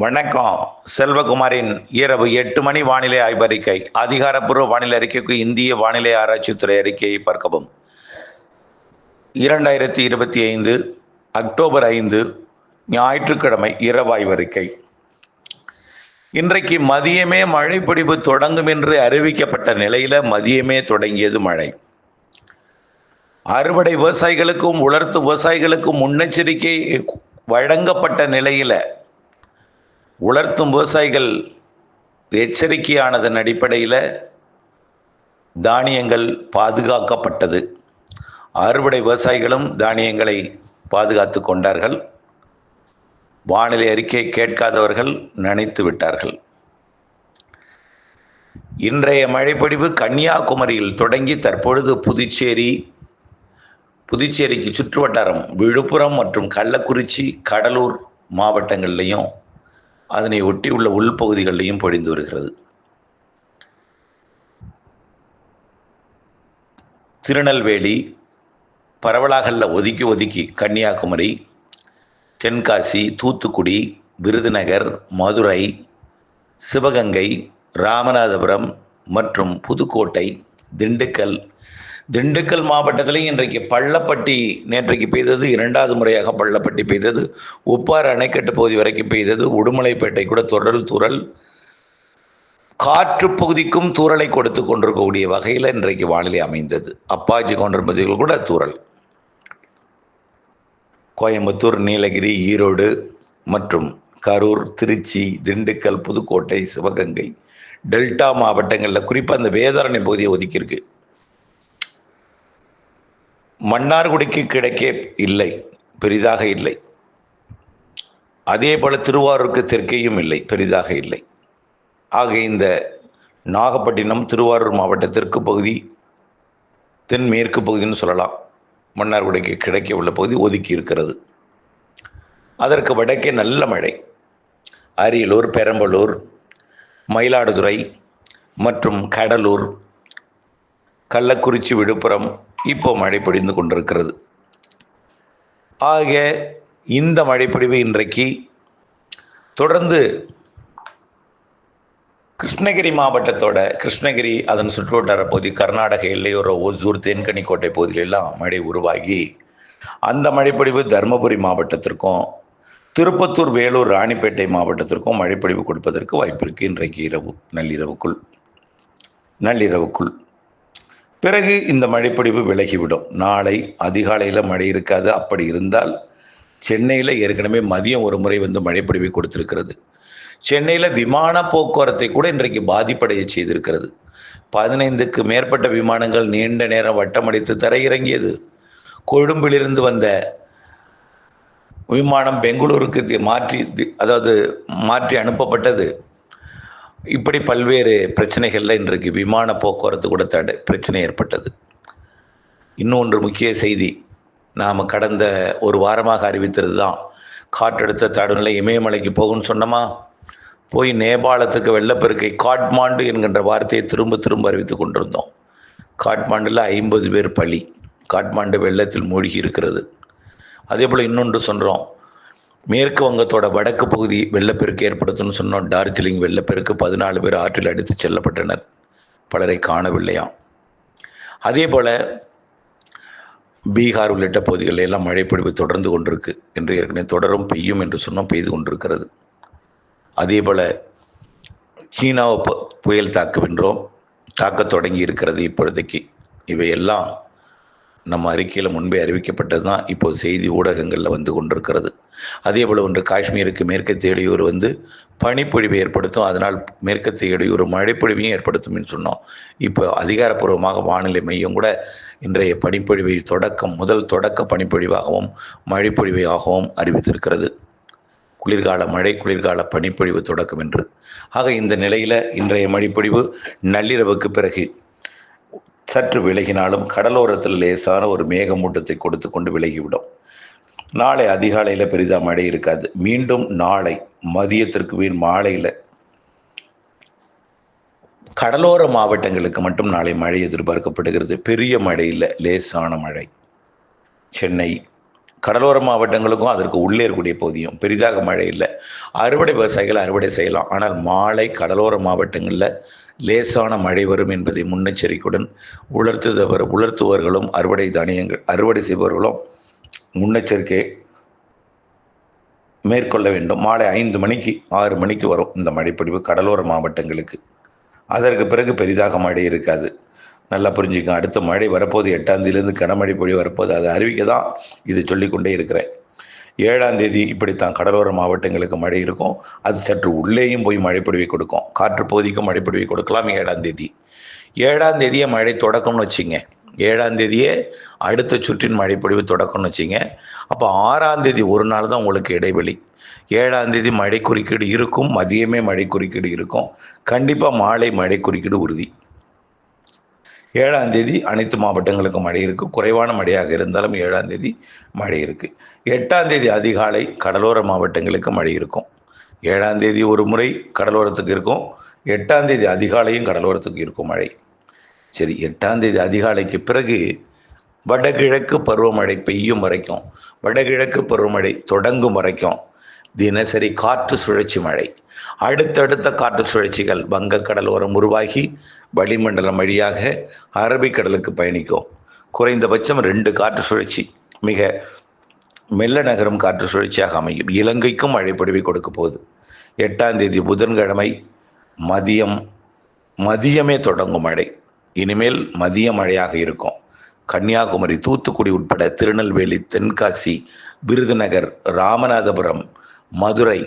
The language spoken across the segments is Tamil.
வணக்கம். செல்வகுமாரின் இரவு 8 மணி வானிலை ஆய்வறிக்கை. அதிகாரப்பூர்வ வானிலை அறிக்கைக்கு இந்திய வானிலை ஆராய்ச்சித்துறை அறிக்கையை பார்க்கவும். 2025 அக்டோபர் 5 ஞாயிற்றுக்கிழமை இரவு ஆய்வறிக்கை. இன்றைக்கு மதியமே மழை பொழிவு தொடங்கும் என்று அறிவிக்கப்பட்ட நிலையில மதியமே தொடங்கியது மழை. அறுவடை விவசாயிகளுக்கும் உலர்த்தும் விவசாயிகளுக்கும் முன்னெச்சரிக்கை வழங்கப்பட்ட நிலையில உலர்த்தும் விவசாயிகள் எச்சரிக்கையானதன் அடிப்படையில் தானியங்கள் பாதுகாக்கப்பட்டது. அறுவடை விவசாயிகளும் தானியங்களை பாதுகாத்து கொண்டார்கள். வானிலை அறிக்கை கேட்காதவர்கள் நினைத்து விட்டார்கள். இன்றைய மழைப்பொழிவு கன்னியாகுமரியில் தொடங்கி தற்பொழுது புதுச்சேரிக்கு சுற்றுவட்டாரம் விழுப்புரம் மற்றும் கள்ளக்குறிச்சி, கடலூர் மாவட்டங்கள்லையும் அதனை ஒட்டி உள்ள உள்பகுதிகளிலையும் பொழிந்து வருகிறது. திருநெல்வேலி பரவலாக ஒதுக்கி கன்னியாகுமரி, தென்காசி, தூத்துக்குடி, விருதுநகர், மதுரை, சிவகங்கை, ராமநாதபுரம் மற்றும் புதுக்கோட்டை, திண்டுக்கல் மாவட்டத்திலையும் இன்றைக்கு பள்ளப்பட்டி நேற்றைக்கு பெய்தது, இரண்டாவது முறையாக பள்ளப்பட்டி பெய்தது, உப்பாறு அணைக்கட்டு பகுதி வரைக்கும் பெய்தது, உடுமலைப்பேட்டை கூட தொடர் தூறல், காற்று பகுதிக்கும் தூறலை கொடுத்து கொண்டிருக்கக்கூடிய வகையில் இன்றைக்கு வானிலை அமைந்தது. அப்பாச்சி கவுண்டர் பகுதிகள் கூட தூறல். கோயம்புத்தூர், நீலகிரி, ஈரோடு மற்றும் கரூர், திருச்சி, திண்டுக்கல், புதுக்கோட்டை, சிவகங்கை, டெல்டா மாவட்டங்களில் குறிப்பாக அந்த வேதாரண்யம் பகுதியை ஒதுக்கியிருக்கு. மன்னார்குடிக்கு கிழக்கே இல்லை, பெரிதாக இல்லை. அதே போல திருவாரூருக்கு தெற்கேயும் இல்லை, பெரிதாக இல்லை. ஆக இந்த நாகப்பட்டினம், திருவாரூர் மாவட்ட தெற்கு பகுதி, தென்மேற்கு பகுதின்னு சொல்லலாம். மன்னார்குடிக்கு கிழக்கே உள்ள பகுதி ஒதுக்கி இருக்கிறது. அதற்கு வடக்கே நல்ல மழை. அரியலூர், பெரம்பலூர், மயிலாடுதுறை மற்றும் கடலூர், கள்ளக்குறிச்சி, விழுப்புரம் இப்போ மழை பொழிந்து கொண்டிருக்கிறது. ஆக இந்த மழைப்பொழிவு இன்றைக்கு தொடர்ந்து கிருஷ்ணகிரி மாவட்டத்தோட கிருஷ்ணகிரி அதன் சுற்றுவட்டார பகுதி, கர்நாடக எல்லையோர ஓசூர், தேன்கனிக்கோட்டை பகுதியிலெல்லாம் மழை உருவாகி அந்த மழைப்பொழிவு தருமபுரி மாவட்டத்திற்கும் திருப்பத்தூர், வேலூர், ராணிப்பேட்டை மாவட்டத்திற்கும் மழைப்பொழிவு கொடுப்பதற்கு வாய்ப்பு இருக்கு. இன்றைக்கு நள்ளிரவுக்குள் பிறகு இந்த மழைப்பொழிவு விலகிவிடும். நாளை அதிகாலையில் மழை இருக்காது. அப்படி இருந்தால் சென்னையில் ஏற்கனவே மதியம் ஒரு முறை மழைப்பொழிவை கொடுத்திருக்கிறது. சென்னையில் விமான போக்குவரத்தை கூட இன்றைக்கு பாதிப்படைய செய்திருக்கிறது. 15க்கு மேற்பட்ட விமானங்கள் நீண்ட நேரம் வட்டமடித்து தரையிறங்கியது. கொழும்பிலிருந்து வந்த விமானம் பெங்களூருக்கு மாற்றி அனுப்பப்பட்டது. இப்படி பல்வேறு பிரச்சனைகளில் இன்றைக்கு விமான போக்குவரத்து கூட பிரச்சனை ஏற்பட்டது. இன்னொன்று முக்கிய செய்தி, நாம் கடந்த ஒரு வாரமாக அறிவித்தது தான். காற்றழுத்த தாழ்வுநிலை இமயமலைக்கு போகும்னு சொன்னோமா, போய் நேபாளத்துக்கு வெள்ளப்பெருக்கை, காட்மாண்டு என்கின்ற வார்த்தையை திரும்ப அறிவித்து கொண்டிருந்தோம். காட்மாண்டில் 50 பேர் பலி. காட்மாண்டு வெள்ளத்தில் மூழ்கி இருக்கிறது. அதே போல் இன்னொன்று சொல்கிறோம், மேற்கு வங்கத்தோட வடக்கு பகுதி வெள்ளப்பெருக்கு ஏற்படுத்தும்னு சொன்னோம். டார்ஜிலிங் வெள்ளப்பெருக்கு, 14 பேர் ஆற்றில் அடித்து செல்லப்பட்டனர், பலரை காணவில்லையாம். அதே போல் பீகார் உள்ளிட்ட பகுதிகளில் எல்லாம் மழைப்பொழிவு தொடர்ந்து கொண்டிருக்கு என்று ஏற்கனவே தொடரும், பெய்யும் என்று சொன்னோம், பெய்து கொண்டிருக்கிறது. அதே போல் சீனாவை புயல் தாக்க தொடங்கி இருக்கிறது இப்பொழுதைக்கு. இவையெல்லாம் நம்ம அறிக்கையில் முன்பே அறிவிக்கப்பட்டது தான், இப்போது செய்தி ஊடகங்களில் வந்து கொண்டிருக்கிறது. அதே போல் ஒன்று காஷ்மீருக்கு மேற்கத்திய இடையூறு பனிப்பொழிவை ஏற்படுத்தும். அதனால் மேற்கத்திய இடையூறு மழைப்பொழிவையும் ஏற்படுத்தும் என்று சொன்னோம். இப்போ அதிகாரப்பூர்வமாக வானிலை மையம் கூட இன்றைய பனிப்பொழிவை முதல் தொடக்க பனிப்பொழிவாகவும் மழைப்பொழிவையாகவும் அறிவித்திருக்கிறது. குளிர்கால பனிப்பொழிவு தொடக்கம் என்று. ஆக இந்த நிலையில் இன்றைய மழைப்பொழிவு நள்ளிரவுக்கு பிறகு சற்று விலகினாலும் கடலோரத்தில் லேசான ஒரு மேகமூட்டத்தை கொடுத்து கொண்டு விலகிவிடும். நாளை அதிகாலையில் பெரிதாக மழை இருக்காது. மீண்டும் நாளை மதியத்திற்கு மாலையில் கடலோர மாவட்டங்களுக்கு மட்டும் நாளை மழை எதிர்பார்க்கப்படுகிறது. பெரிய மழை இல்லை, லேசான மழை. சென்னை, கடலோர மாவட்டங்களுக்கும் அதற்கு உள்ளே இருக்கக்கூடிய பகுதியும் பெரிதாக மழை இல்லை. அறுவடை விவசாயிகள் அறுவடை செய்யலாம். ஆனால் மாலை கடலோர மாவட்டங்களில் லேசான மழை வரும் என்பதை முன்னெச்சரிக்கையுடன் உலர்த்துவர்களும் அறுவடை செய்பவர்களும் முன்னெச்சரிக்கை மேற்கொள்ள வேண்டும். மாலை 5 மணிக்கு 6 மணிக்கு வரும் இந்த மழைப்பொழிவு கடலோர மாவட்டங்களுக்கு. அதற்கு பிறகு பெரிதாக மழை இருக்காது. நல்லா புரிஞ்சுக்கங்க. அடுத்த மழை வரப்போது 8ஆம் தேதியிலேருந்து கனமழை பொழிவு வரப்போது. அதை அறிவிக்க தான் இது சொல்லிக்கொண்டே இருக்கிறேன். 7ஆம் தேதி இப்படித்தான் கடலோர மாவட்டங்களுக்கு மழை இருக்கும். அது சற்று உள்ளேயும் போய் மழைப்பொழிவை கொடுக்கும். காற்று பகுதிக்கும் மழைப்பொழிவை கொடுக்கலாம் 7ஆம் தேதி. 7ஆம் தேதியே மழை தொடக்கம்னு வச்சுங்க. 7ஆம் தேதியே அடுத்த சுற்றின் மழைப்பொழிவு தொடக்கம்னு வச்சுங்க. அப்போ 6ஆம் தேதி ஒரு நாள் தான் உங்களுக்கு இடைவெளி. 7ஆம் தேதி மழை குறுக்கீடு இருக்கும். மதியமே மழை குறுக்கீடு இருக்கும். கண்டிப்பாக மாலை மழை குறுக்கீடு உறுதி. 7ஆம் தேதி அனைத்து மாவட்டங்களுக்கும் மழை இருக்குது. குறைவான மழையாக இருந்தாலும் 7ஆம் தேதி மழை இருக்குது. 8ஆம் தேதி அதிகாலை கடலோர மாவட்டங்களுக்கு மழை இருக்கும். 7ஆம் தேதி ஒரு முறை கடலோரத்துக்கு இருக்கும். 8ஆம் தேதி அதிகாலையும் கடலோரத்துக்கு இருக்கும் மழை. சரி, 8ஆம் தேதி அதிகாலைக்கு பிறகு வடகிழக்கு பருவமழை பெய்யும் வரைக்கும், வடகிழக்கு பருவமழை தொடங்கும் வரைக்கும் தினசரி காற்று சுழற்சி மழை. அடுத்தடுத்த காற்று சுழற்சிகள் வங்கக்கடலோரம் உருவாகி வளிமண்டலம் வழியாக அரபிக்கடலுக்கு பயணிக்கும். குறைந்தபட்சம் 2 காற்று சுழற்சி மிக மெல்ல நகரும் காற்று சுழற்சியாக அமையும். இலங்கைக்கும் மழைப்பொழிவை கொடுக்க போகுது. 8ஆம் தேதி புதன்கிழமை மதியமே தொடங்கும் மழை. இனிமேல் மதிய மழையாக இருக்கும். கன்னியாகுமரி, தூத்துக்குடி உட்பட திருநெல்வேலி, தென்காசி, விருதுநகர், ராமநாதபுரம், மதுரை,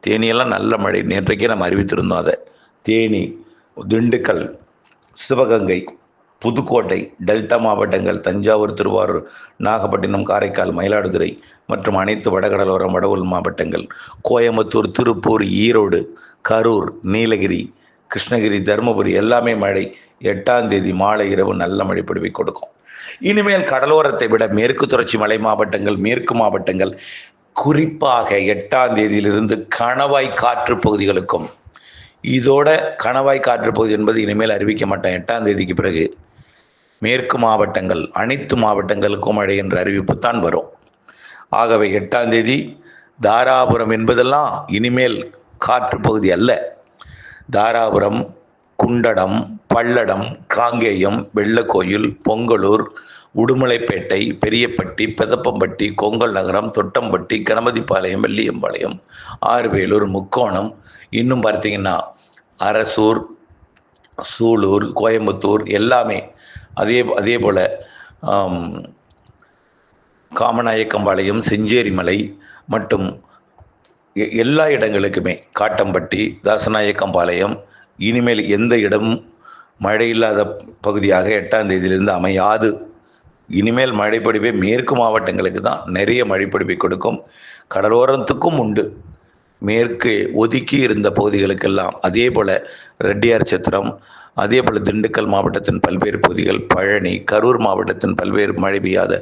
தேனியெல்லாம் நல்ல மழை. நேற்றைக்கே நம்ம அறிவித்திருந்தோம் அதை. தேனி, திண்டுக்கல், சிவகங்கை, புதுக்கோட்டை, டெல்டா மாவட்டங்கள், தஞ்சாவூர், திருவாரூர், நாகப்பட்டினம், காரைக்கால், மயிலாடுதுறை மற்றும் அனைத்து வடகடலோரம் வடவுள் மாவட்டங்கள், கோயம்புத்தூர், திருப்பூர், ஈரோடு, கரூர், நீலகிரி, கிருஷ்ணகிரி, தருமபுரி எல்லாமே மழை. 8ஆம் தேதி மாலை இரவு நல்ல மழை பொழிவை கொடுக்கும். இனிமேல் கடலோரத்தை விட மேற்கு தொடர்ச்சி மலை மாவட்டங்கள், மேற்கு மாவட்டங்கள், குறிப்பாக 8ஆம் தேதியிலிருந்து கணவாய் காற்று பகுதிகளுக்கும், இதோட கணவாய் காற்று பகுதி என்பது இனிமேல் அறிவிக்க மாட்டேன். 8ஆம் தேதிக்கு பிறகு மேற்கு மாவட்டங்கள் அனைத்து மாவட்டங்களுக்கும் மழை என்ற அறிவிப்பு தான் வரும். ஆகவே 8ஆம் தேதி தாராபுரம் என்பதெல்லாம் இனிமேல் காற்று பகுதி அல்ல. தாராபுரம், குண்டடம், பல்லடம், காங்கேயம், வெள்ளக்கோயில், பொங்கலூர், உடுமலைப்பேட்டை, பெரியப்பட்டி, பெதப்பம்பட்டி, கொங்கல் நகரம், தொட்டம்பட்டி, கணபதிபாளையம், வெள்ளியம்பாளையம், ஆறுவேலூர், முக்கோணம், இன்னும் பார்த்தீங்கன்னா அரசூர், சூலூர், கோயம்புத்தூர் எல்லாமே அதே போல் காமநாயக்கம்பாளையம், செஞ்சேரிமலை மற்றும் எல்லா இடங்களுக்குமே, காட்டம்பட்டி, தாசநாயக்கம்பாளையம், இனிமேல் எந்த இடமும் மழை இல்லாத பகுதியாக 8ஆம் தேதியிலிருந்து அமையாது. இனிமேல் மழைப்பொழிவை மேற்கு மாவட்டங்களுக்கு தான் நிறைய மழைப்பொழிவை கொடுக்கும். கடலோரத்துக்கும் உண்டு. மேற்கு ஒதுக்கி இருந்த பகுதிகளுக்கெல்லாம் அதே போல் ரெட்டியார் சத்திரம், அதே போல் திண்டுக்கல் மாவட்டத்தின் பல்வேறு பகுதிகள், பழனி, கரூர் மாவட்டத்தின் பல்வேறு மழை பெய்யாத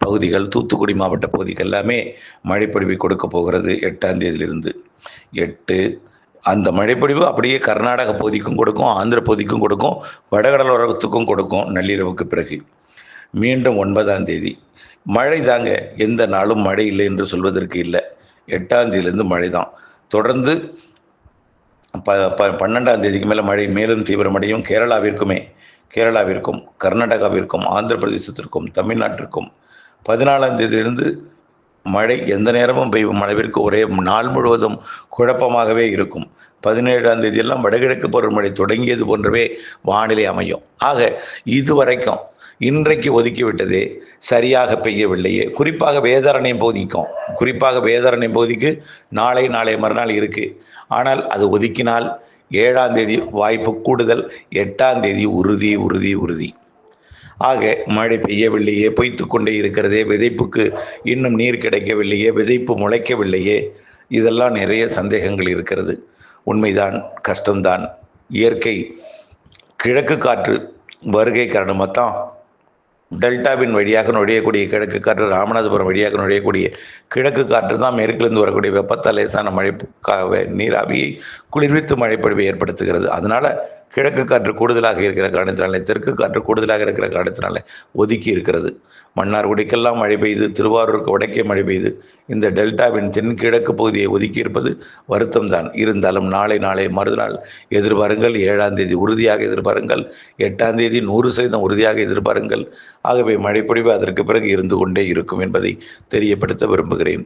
பகுதிகள், தூத்துக்குடி மாவட்ட பகுதிகள் எல்லாமே மழைப்பொழிவை கொடுக்க போகிறது 8ஆம் தேதியிலிருந்து. 8 அந்த மழைப்பொழிவு அப்படியே கர்நாடக பகுதிக்கும் கொடுக்கும், ஆந்திர பகுதிக்கும் கொடுக்கும், வடகடலோரத்துக்கும் கொடுக்கும். நள்ளிரவுக்கு பிறகு மீண்டும் 9ஆம் தேதி மழை தாங்க. எந்த நாளும் மழை இல்லை என்று சொல்வதற்கு இல்லை. 8ஆம் தேதியிலிருந்து மழை தான். தொடர்ந்து 12ஆம் தேதிக்கு மேலே மழை மேலும் தீவிரமடையும். கேரளாவிற்கும், கர்நாடகாவிற்கும், ஆந்திர பிரதேசத்திற்கும், தமிழ்நாட்டிற்கும் 14ஆம் தேதியிலிருந்து மழை எந்த நேரமும் பெய்யும் அளவிற்கு ஒரே நாள் முழுவதும் குழப்பமாகவே இருக்கும். 17ஆம் தேதியெல்லாம் வடகிழக்கு பருவமழை தொடங்கியது போன்றவே வானிலை அமையும். ஆக இதுவரைக்கும் இன்றைக்கு ஒதுக்கிவிட்டதே சரியாக பெய்யவில்லையே. குறிப்பாக வேதாரண்யம் பகுதிக்கு நாளை மறுநாள் இருக்கு. ஆனால் அது ஒதுக்கினால் 7ஆம் தேதி வாய்ப்பு கூடுதல், 8ஆம் தேதி உறுதி. ஆக மழை பெய்யவில்லையே, பொய்த்து கொண்டே இருக்கிறதே, விதைப்புக்கு இன்னும் நீர் கிடைக்கவில்லையே, விதைப்பு முளைக்கவில்லையே, இதெல்லாம் நிறைய சந்தேகங்கள் இருக்கிறது. உண்மைதான், கஷ்டம்தான். இயற்கை கிழக்கு காற்று வருகை காரணமாக தான் டெல்டாவின் வழியாக நுழையக்கூடிய கிழக்கு காற்று, ராமநாதபுரம் வழியாக நுழையக்கூடிய கிழக்கு காற்று தான் மேற்கிலிருந்து வரக்கூடிய வெப்பத்தால் லேசான மழை நீராவியை குளிர்வித்து மழைப்பொழிவை ஏற்படுத்துகிறது. அதனால் கிழக்கு காற்று கூடுதலாக இருக்கிற காரணத்தினாலே, தெற்கு காற்று கூடுதலாக இருக்கிற காரணத்தினால ஒதுக்கி இருக்கிறது. மன்னார்குடிக்கெல்லாம் மழை பெய்து, திருவாரூருக்கு வடக்கே மழை பெய்து, இந்த டெல்டாவின் தென்கிழக்கு பகுதியை ஒதுக்கி இருப்பது வருத்தம் தான். இருந்தாலும் நாளை மறுநாள் எதிர்பாருங்கள். 7ஆம் தேதி உறுதியாக எதிர்பாருங்கள். 8ஆம் தேதி 100% உறுதியாக எதிர்பாருங்கள். ஆகவே மழைப்பொழிவு அதற்கு பிறகு இருந்து கொண்டே இருக்கும் என்பதை தெரியப்படுத்த விரும்புகிறேன்.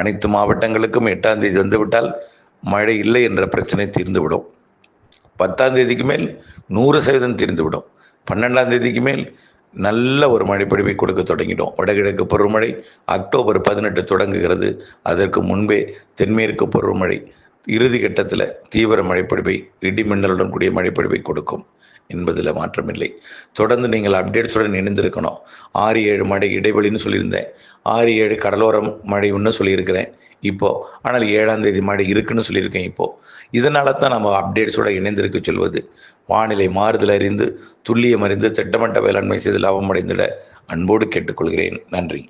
அனைத்து மாவட்டங்களுக்கும் 8ஆம் தேதி வந்துவிட்டால் மழை இல்லை என்ற பிரச்சனை தீர்ந்துவிடும். 10ஆம் தேதிக்கு மேல் 100% தீர்ந்துவிடும். 12ஆம் தேதிக்கு மேல் நல்ல ஒரு மழைப்பொழிவை கொடுக்க தொடங்கிடும். வடகிழக்கு பருவமழை அக்டோபர் 18 தொடங்குகிறது. அதற்கு முன்பே தென்மேற்கு பருவமழை இறுதி கட்டத்தில் தீவிர மழைப்பொழிவை, இடிமின்னலுடன் கூடிய மழைப்பொழிவை கொடுக்கும் என்பதில் மாற்றமில்லை. தொடர்ந்து நீங்கள் அப்டேட்ஸுடன் இணைந்திருக்கணும். 6-7 மழை இடைவெளின்னு சொல்லியிருந்தேன். 6-7 கடலோரம் மழை ஒன்று சொல்லியிருக்கிறேன் இப்போது. ஆனால் 7ஆம் தேதி மழை இருக்குன்னு சொல்லியிருக்கேன் இப்போது. இதனால தான் நம்ம அப்டேட்ஸோட இணைந்திருக்க சொல்வது. வானிலை மாறுதல் அறிந்து, துல்லியம் அறிந்து, திட்டமிட்ட வேளாண்மை செய்து லாபம் அடைந்திட அன்போடு கேட்டுக்கொள்கிறேன். நன்றி.